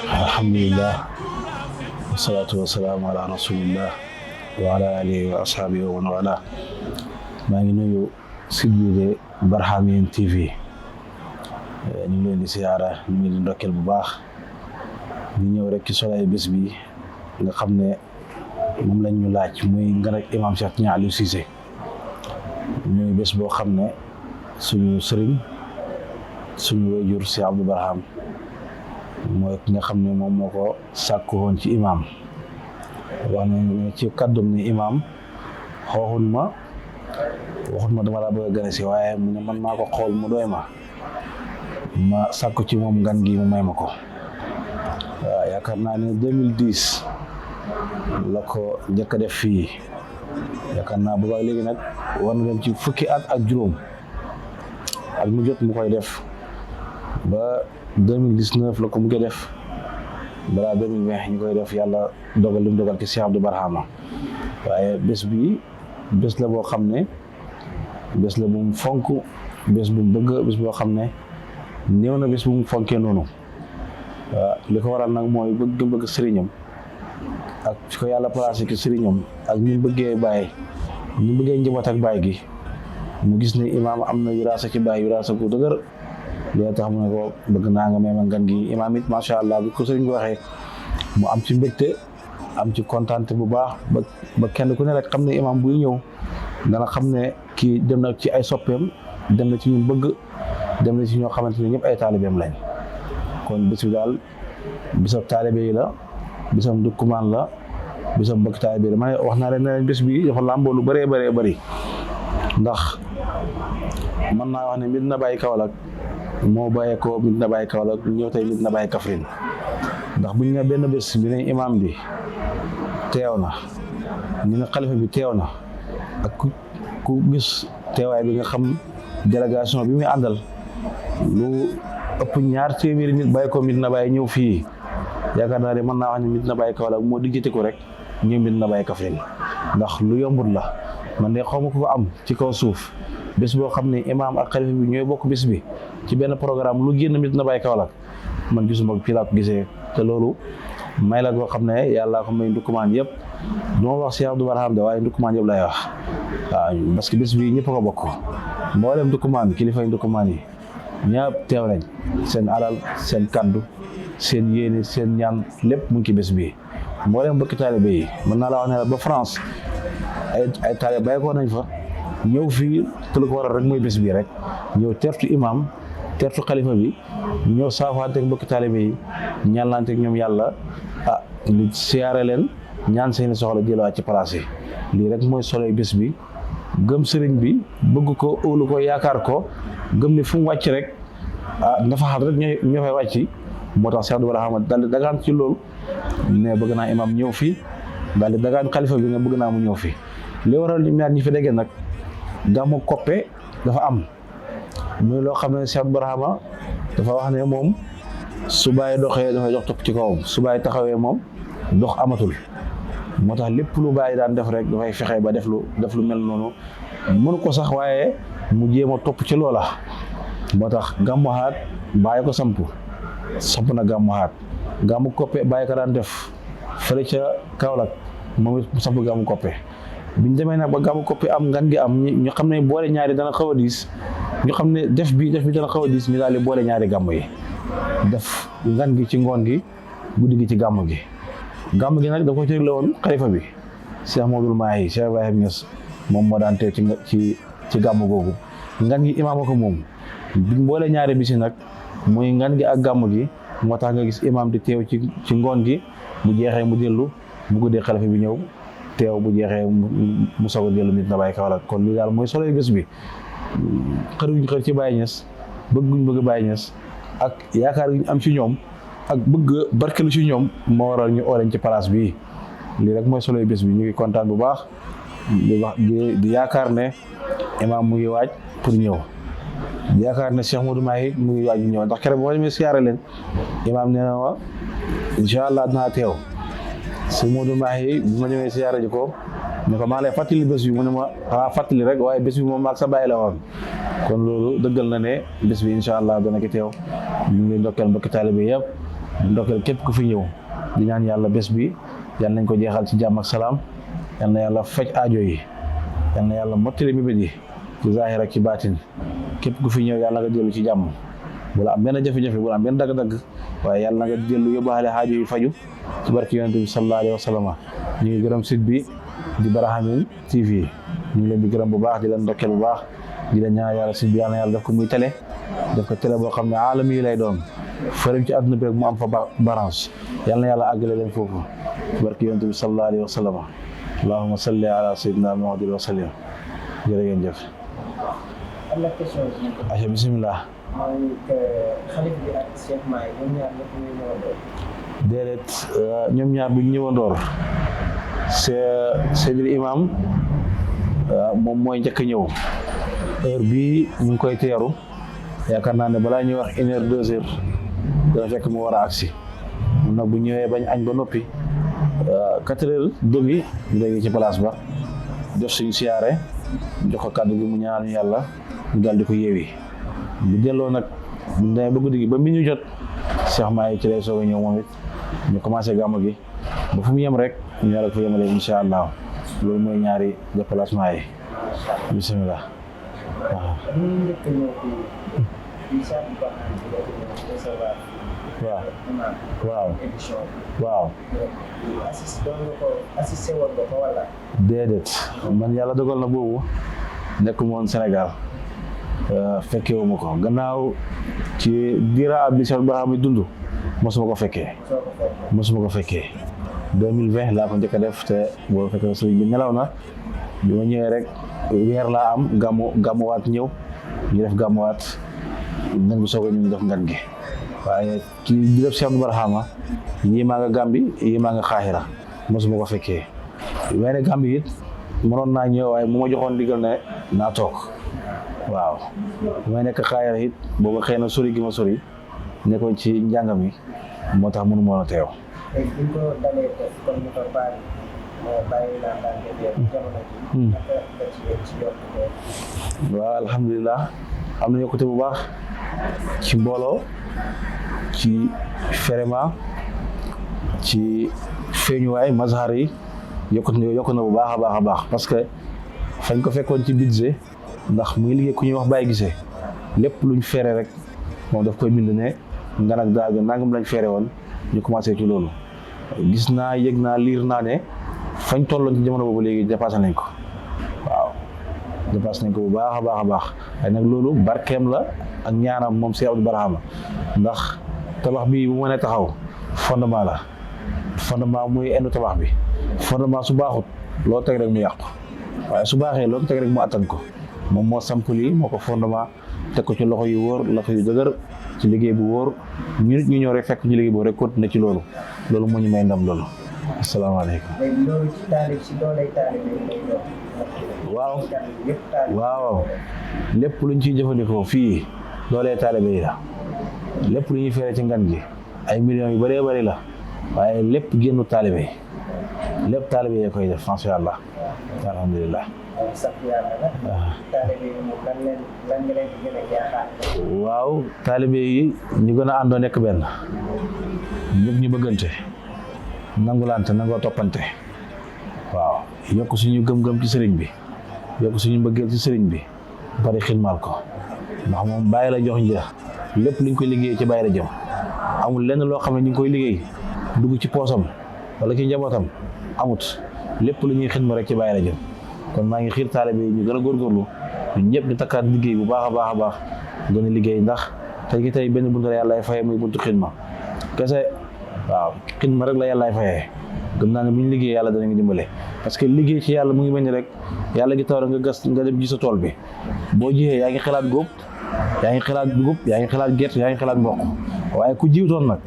alhamdulillah wasalaatu wasalaamu ala rasulillah wa ala alihi wa ashaabihi wa man wala. maa ngi nuyu site bi de Barhamiennes TV ñu ngi leen di siyaara ñu ngi di ndokkeel bu baax ñu ñëw rek ci soloy bés bi nga xam ne moom lañ ñu laaj muy nga rek imam Cheikh Tidiane Aliou Cissé ñuy bés boo xam ne suñu sëriñ suñu wayjur si Abdou Barham mooy ki nga xam ne moom moo ko sàkku woon ci imam wax ne ci kàddum ni imam waxut ma dama laa bëgg a gane si waaye mu ne man maa ko xool mu doy ma sàkku ci moom ngan gi mu may ma ko. waaw yaakaar naa ne 2010 la ko njëkk a def fii yaakaar naa booba léegi nag war na dem ci fukki at ak juróom ak mu jot mu koy def ba 2019 la ko mu koy def balaa 2020 ñu koy def yàlla dogal li mu dogal ci Cheikh Abdou Barhama. waaye bés bi bés la boo xam ne bés la bu mu fonk bés bu mu bëgg bés boo xam ne néew na bés bu mu fonkee noonu. waaw li ko waral nag mooy bëgg sëriñam ak fi ko yàlla placé ki sëriñam ak ñu bëggee bàyyi ñu bëggee njaboot ak bàyyi gi mu gis ne imaam am na wiraasa ci bàyyi wiraasa ku dëgër loolu tax mu ne ko bëgg naa nga may ma ngan gi imaam it macha allah bi ko sëriñ bi waxee mu am ci mbégte am ci kontaante bu baax ba kenn ku ne rek xam ne imaam buy ñëw dana xam ne kii dem na ci ay soppeem dem na ci ñu bëgg dem na ci ñoo xamante ne ñëpp ay taalibeem lañ. kon bés bi daal bisab taalibe yi la bisab dukkumaan la bisab bëgg taalibe la man wax naa leen ne bés bi dafa làmboo lu bëree bëri ndax mën naa wax ne Medina Baye Kaolack moo bàyyee ko Medina Baye Kaolack ñëw tey Medina Baye Kaffrine ndax buñ ne benn bés bi ne imam bi teew na ñu ne xalifa bi teew na ak ku gis teewaay bi nga xam délégation bi muy àndal lu ëpp ñaar téeméeri nit bàyyi ko Medina Baye ñëw fii yaakaar naa ne mën naa wax ne Medina Baye Kaolack moo diggante ko rek ñëw Medina Baye Kaffrine ndax lu yombut la man de xaw ma ko am ci kaw suuf bés boo xam ne imaam ak xalifa bi ñooy bokk bés bi ci benn programme lu génn Medina Baye Kaolack man gisuma fii laa ko gisee te loolu may la goo xam ne yàlla ko may ndukkumaan yëpp du ma wax Cheikh Abdou Barham de waaye ndukkumaan yëpp lay wax waaw parce que bés bi ñëpp a ko bokk mboolem ndukkumaan kilifa yi ndukkumaan yi ñëpp teew nañ seen alal seen kaddu seen yéene seen ñaan lépp mu ngi ci bés bi mboolem mbokki taalibe yi mën naa la wax ne la ba France ay taalibe bàyyi ko nañ fa ñëw fii te lu ko waral rek mooy bés bi rek ñëw teertu imam teertu xalifa bi ñëw saafaanteeg mbokki taalibe yi ñaanlanteeg ñoom yàlla lu siyaare leen ñaan seeni soxla jëlawaat ci place yi lii rek mooy soloy bés bi gëm sëriñ bi bëgg ko óolu ko yaakaar ko gëm ni fu mu wàcc rek nafaxat rek ñoo fay wàcc moo tax Cheikh Abdou Barham daal di dagaan ci loolu ne bëgg naa imam ñëw fii daal di dagaan xalifa bi nga bëgg naa mu ñëw fii li waral ñu ñaar ñi fi déggee nag gàmmu Koppe dafa am muy loo xam ne Cheikh Abdou Barham dafa wax ne moom su bàyyi doxee dafay dox topp ci kawam su bàyyi taxawee moom dox amatul moo tax lépp lu bàyyi daan def rek dafay fexe ba def lu mel noonu mënu ko sax waaye mu jéem a topp ci loola moo tax gàmmu xaat bàyyi ko samp na gàmmu xaat gàmmu Koppe bàyyi ko daan def fële ca Kaolack moom it samp gàmmu Koppe biñ demee nag ba gàmmu Koppe am ngan gi am ñu xam ne boole ñaari dana xaw a diis ñu xam ne def bi dana xaw a diis ñu daal di boole ñaari gàmmu yi def ngan gi ci ngoon gi guddi gi ci gàmmu gi nag da ko cëgle woon xalifa bi Cheikh Modou Mahi Cheikh Ibrahim Niass moom moo daan teew ci gàmm googu ngan gi imaam ko moom biñ boole ñaari bisi nag muy ngan gi ak gàmm gi moo tax nga gis imaam di teew ci ngoon gi bu jeexee mu dellu bu guddee xalifa bi ñëw teew bu jeexee mu soog a dellu nit na bàyyi Kaolack kon lii daal mooy solo bés bi xëruñ xër ci Baye Niass bëgguñ bëgg Baye Niass ak yaakaar gi ñu am ci ñoom ak bëgg barkelu ci ñoom moo waral ñu ooleñ ci place bii lii rek mooy solo bés bi ñu ngi kontaan bu baax di yaakaar ne imaam mu ngi waaj pour ñëw yaakaar ne Cheikh Modou Mahi mu ngi waaj ñëw ndax keroog boo demee siyaare leen imaam nee na ma incha allah dinaa teew Cheikh Modou Mahi bu ma ñëwee siyaare ji ko ne ko maa lay fàttali bés bi mu ne ma xanaa fàttali rek waaye bés bi moom maag sa bàyyi la woon kon loolu dëggal na ne bés bi incha allah dana ki teew ñu ngi ndokkeel mbokki taalibe yëpp ndokkeel képp ku fi ñëw di ñaan yàlla bés bi yal nañ ko jeexal ci jàmm ak salaam yal na yàlla faj aajo yi yal na yàlla mottali mébét yi ci zaahir ak ci baatin képp ku fi ñëw yàlla nga dellu ci jàmm bu la am benn jafe-jafe bu la am benn dagg-dagg waaye yàlla nga dellu yóbbaale aajo yi faju ci barki yonent bi sallallahu alayhi wa sallam ñu ngi gërëm site bi di Barhamiennes TV ñu ngi leen di gërëm bu baax di leen ndokkeel bu baax di leen ñaan yàlla site bi yal na yàlla def ko muy télé def ko télé boo xam ne aalam yi lay doon fërëm ci àdduna bi rek mu am fa branche yal na yàlla àggale leen foofu barki yonent bi sallallahu alayhi wa sallam allahumma salli ala sayyidina Muhammadin wa sallim jërë ngeen jëf. am na question bi. aca bisimilah. mooy xalif bi ak Cheikh Mahi ñoom ñaar ñëpp ñuy ñëwandoor. déedéet ñoom ñaar duñ ñëwandoor Seydil Imam moom mooy njëkk a ñëw heure bii ñu ngi koy teeru yaakaar naa ne balaa ñuy wax 1 heure 2 heures dana fekk mu war a agsi mun nag bu ñëwee bañ añ ba noppi 4 heures demi ñu léegi ci place ba jox suñu siyaare jox ko kàddu gi mu ñaan yàlla ñu daal di ko yeewi bu delloo nag bu demee ba guddi gi ba mi ñu jot Cheikh Mahi ci lay soog a ñëw moom it ñu commencé gàmmu gi ba fu mu yem rek ñu yàlla ko yemale incha allah loolu mooy ñaari déplacement yi bisimilah waaw. ñu njëkk a ñëw fii Cheikh Barhamiennes bi dafa ñëw recevoir. waaw émission waaw. assisté woon nga ko wala. déedéet man yàlla dogal na boobu nekkuma woon Sénégal fekkewuma ko gannaaw ci diira ab bi Cheikh Barhamiennes dund mosuma ko fekkee. mosuma ko fekkee 2020 laa ko njëkk a def te boo fekkee sëriñ bi nelaw na bi ma ñëwee rek weer laa am gàmmuwaat ñëw ñu def gàmmuwaat ngan bi soog a ñu def ngan gi waaye ci di def Cheikh Barhamiennes yii maa nga Gàmbi yii maa nga Xaahira mosuma ko fekkee waaye ne Gàmbi it mënoon naa ñëw waaye mu ma joxoon digal ne naa toog waaw bi may nekk Xaahira it booba xëy na sori gi ma sori nekkoon ci njàng mi moo tax mënu moon a teew. léegi bu ñu ko dalee def comme ni ko bàyyi naa daan defee jamono ji. naka nga ci yokkute. waaw alhamdulilah am na yokkute bu baax ci mbooloo ci ferema ci feeñuwaay mazhar yi yokku na bu baax a baax parce que fañ ko fekkoon ci budget ndax muy liggéey ku ñuy wax Baye Gisee lépp luñ fere rek moom daf koy bind ne nga nag daal nangam lañ fere woon ñu commencé ci loolu gis naa yëg naa liir naa ne fañ tolloon ci jamono boobu léegi dépassé nañ ko waaw dépassé nañ ko bu baax a baax waaye nag loolu barkeem la ak ñaanam moom Cheikh Barhamiennes ndax tabax bi bu mënee taxaw fondement la fondement muy endu tabax bi fondement su baaxut loo teg rek mu yàqu waaye su baaxee loo teg rek mu attan ko moom moo samp lii moo ko fondement teg ko ci loxo yu wóor loxo yu dëgër ci liggéey bu wóor ñu nit ñu ñëw rek fekk ci liggéey boobu rek continuer ci loolu moo ñu may ndam loolu asalaamaaleykum. léegi loolu ci taalib si dooley taalib yi waaw lépp luñ ciy jëfandikoo fii doolee taalibe yi la lépp lu ñuy fere ci ngan gi ay millions yu bëree bëri la waaye lépp génnu taalibe yi lépp taalibe yi koy def macha allah alhamdulilah. waaw taalibe yi ñu gën a àndoo nekk benn ñëpp ñu bëggante nangulante nangoo toppante waaw yokk suñu gëm-gëm ci sëriñ bi yokk suñu mbëggeel ci sëriñ bi bari xidmaal ko ndax moom bàyyi la jox njëriñ lépp luñ koy liggéey ci bàyyi la jëm amul lenn loo xam ne ñu ngi koy liggéey dugg ci poosam wala ci njabootam amut lépp lu ñuy xidma rek ci bàyyi la jëm kon maa ngi xiir taalibe yi ñu gën a góorgóorlu ñun ñëpp di takkaat liggéey bu baax a baax gën a liggéey ndax tey benn buntu la yàlla fayee muy buntu xidma kese waaw xidma rek la yàlla fayee gëm naa ne bu ñu liggéey yàlla danañu dimbale parce que liggéey ci yàlla mu ngi mel ni rek yàlla gi taw rek nga gas nga dem ji sa tool bi boo jiyee yaa ngi xalaat góob yaa ngi xalaat dugub yaa ngi xalaat gerte yaa ngi xalaat mboq waaye ku jiwtoon nag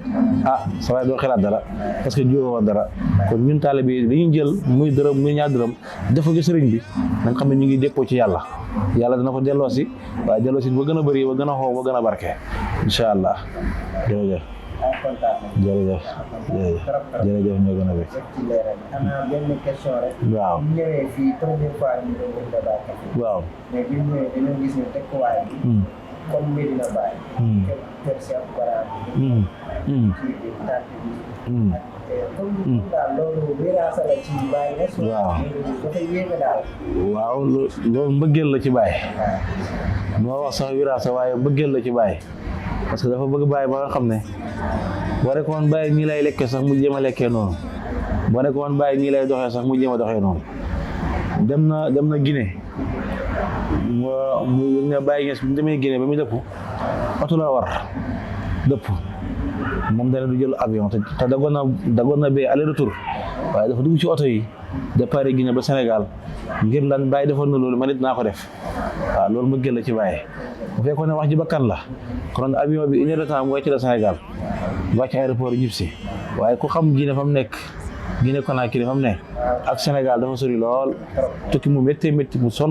sa waay doo xalaat dara parce que jiwoo dara kon ñun taalibe yi dañuy jël muy dërëm muy ñaar dërëm defal ko sëriñ bi na nga xam ne ñu ngi déppoo ci yàlla dana ko delloosi waaye delloosi ba gën a bëri ba gën a xoo ba gën a barke incha allah jërëjëf jërëjëf ñoo gën a bëgg xanaa benn question rek waaw bu ñëwee fii première fois ñu doon wut Dabakh Café waaw mais bi ñu ñëwee dañoo gis ne dëkkuwaay bi comme Medina Baye kër Cheikh Bara bi kii bi tànt bi comme daal loolu wiraasa la ci Baye Niass waaw dafa yéeme daal waaw loolu mbëggeel la ci Baye moo wax sax wiraasa waaye mbëggeel la ci Baye parce que dafa bëgg Baye ba nga xam ne boo rek woon Baye ñii lay lekkee sax mu jéem a lekkee noonu boo rek woon Baye ñii lay doxee sax mu jéem a doxee noonu dem na Guinée mu ne Baye Niass bu demee Guinée ba muy dëpp oto la war dëpp moom dana du jël avion te dagoon na bee aller retour waaye dafa dugg ci oto yi départ Guinée ba Sénégal ngir lan Baye defoon na loolu man it naa ko def waaw loolu ma gën la ci Baye bu fekkoon ne wax ji bakkan la kon avion bi 1 heure de temps mu wàcc la Sénégal wàcc aéroport ñib si waaye ku xam Guinée fa mu nekk Guinée Conakry fa mu ne ak Sénégal dafa sori lool tukki mu méttee mu sonn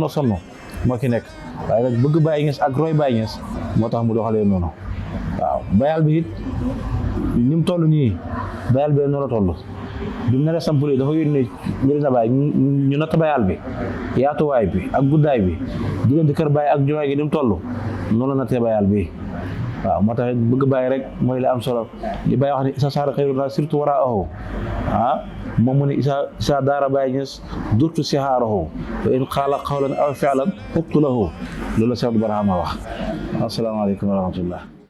moo ki nekk waaye nag bëgg Baye Niass ak roy Baye Niass moo tax mu doxalee noonu waaw bayal bi it ni mu toll nii bayal bi noonu la toll bi mu ne la sampuli dafa yónnee Medina Baye ñu natt bayal bi yaatuwaay bi ak guddaay bi diggante kër Baye ak jumaa gi ni mu toll noonu la nattee bayal bi waaw moo tax bëgg Baye rek mooy la am solo li Baye wax ne isa saara xayru naa surtout war a aho moom mu ne isa daara Baye Niass durtu sihaarahu wa in qaala qawlan aw fi'lan qultu lahu loolu la Cheikh Barhama wax asalaamaaleykum wa rahmatullah